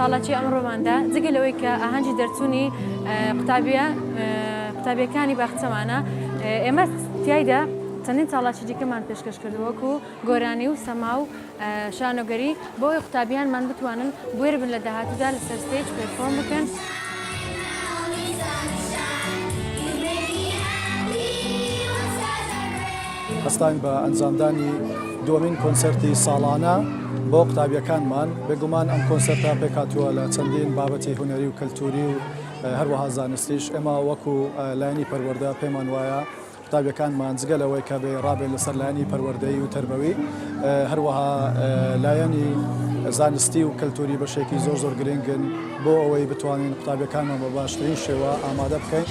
چالاکی ئەمڕۆماندا جگە لەوەی کە ئاهەنگی دەرچوونی قوتابیەکانی باخچەمانە ئێمە تایدا چەندین چالاکی دیکەمان پێشکەش کردو وەکو گۆرانی و سەما و شانۆگەری بۆ ئەوەی قوتابیانمان بتوانن بوێر بن لە داهاتوودا لەسەر ستێج پێرفۆرم بکەن. هەستان بە ئەنجامدانی دووەمین کۆنسێرتی ساڵانە بۆ قوتابیەکانمان بێگومان ئەم کۆنسێرتە پێکاتووە لە چەندین بابەتی هونەری و کەلتوری و هەروەها زانستیش ئێمە وەکو لایەنی پەروەردە پێمان وایە قوتابیەکانمان جگە لەوەی کە بێ ڕابێت لەسەر لایەنی پەروەردەیی و تەربەوی هەروەها لایەنی زانستی و کەلتوری بەشێکی زۆر گرنگن بۆ ئەوەی بتوانین قوتابیەکانمان بە باشترین شێوە ئامادە بکەین.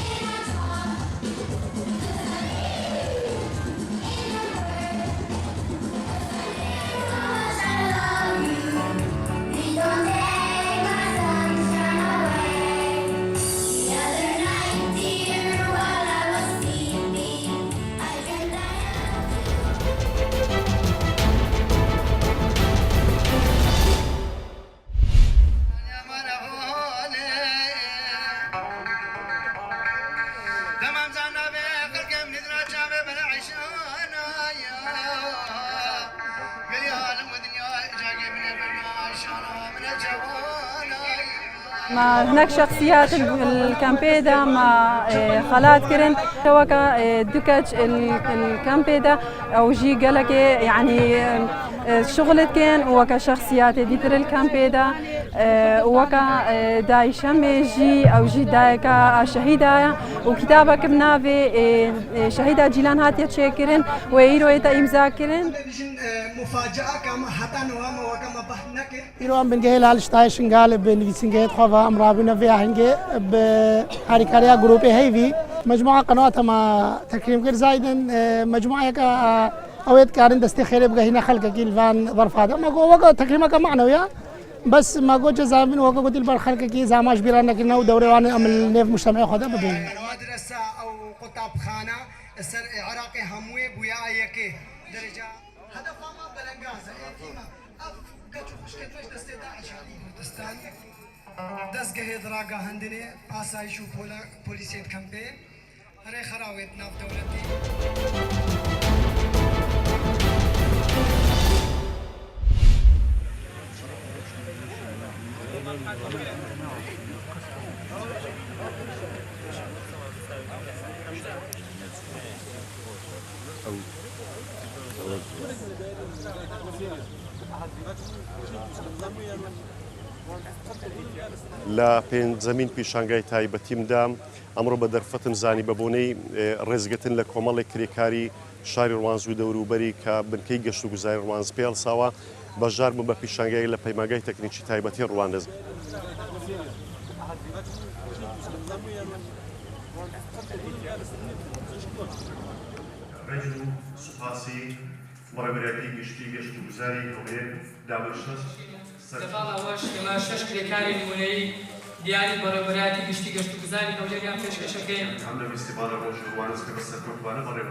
ما هناك شخصيات الكامبي دا ما خلات كرن توكا دكج الكامبي دا او جي قالك يعني شغلت كان وكا شخصيات ديتر الكامبي دا وكا داي شمجي او جي دايكا شهيدا وكتابك بنافي شهيدا جيلان هاتي تشكرن ويرو يتا امزا كرن مفاجأة كما حتى نوام وكما بحنك ایران بنگه لالشتایش انگال به نویسنگه خواه امرابی نوی هنگه به هریکاریا گروپی هیوی مجموعه قنوات ما تکریم کرد زایدن مجموعه که اوید کارن دستی خیلی بگه هنا خلق کیلوان ظرف هذا ما جو وقت تکریما كمعنوية بس ما جو جزامين وقت قلت البر خلق كي زاماش بيرانا كنا ودوريوان عمل نيف مجتمعي خدا بدين مدرسة أو قطاب خانة السر عراقي هموي بويا يكي درجة هدف ما بلنجازة يتيمة كتشوف مشكلة دستي داعش هذه كردستان دستگاه دراجة هندني آسایش و پلیسیت کمپی هر خراویت ناف دولتی لە پێنجەمین پیشانگای تایبەتیمدا ئەمڕۆ بە دەرفەتم زانی بەبوونەی ڕێزگرتن لە کۆمەڵێک کرێکاری شاری ڕوانز و دەوروبەری کە بنکەی گەشت و گوزاری ڕوانز پێڵساوە بەشدار بوو بە پیشانگای لە پەیمانگای تەکنیکی تایبەتی ڕواندز. سوپاسی بەڕێوەبەری گشتی گەشت و گوزاری هەولێر داوەشت سەرفاڵەوەش ئێمە شەش کرێکاری نمونەی دیاری بەڕێوەبەری گشتی گەشت و گوزاری هەولێریان پێشکەشەکەین.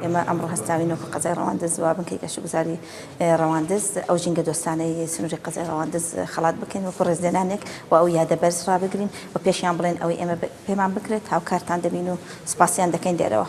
ئێمە ئەمڕۆ هەستاوینەوە قەزای ڕەواندز و بنکەی گەشت و گوزاری ڕەواندز ئەو ژینگە دۆستانەی سنووری قەزای ڕەواندز خەڵات بکەین وەکو ڕێزلێنانێک و ئەو یادەبەرز ڕابگرین و پێشیان بڵێن ئەوەی ئێمە پێمان بکرێت هاوکارتان دەبین و سوپاسیان دەکەین دێرەوە.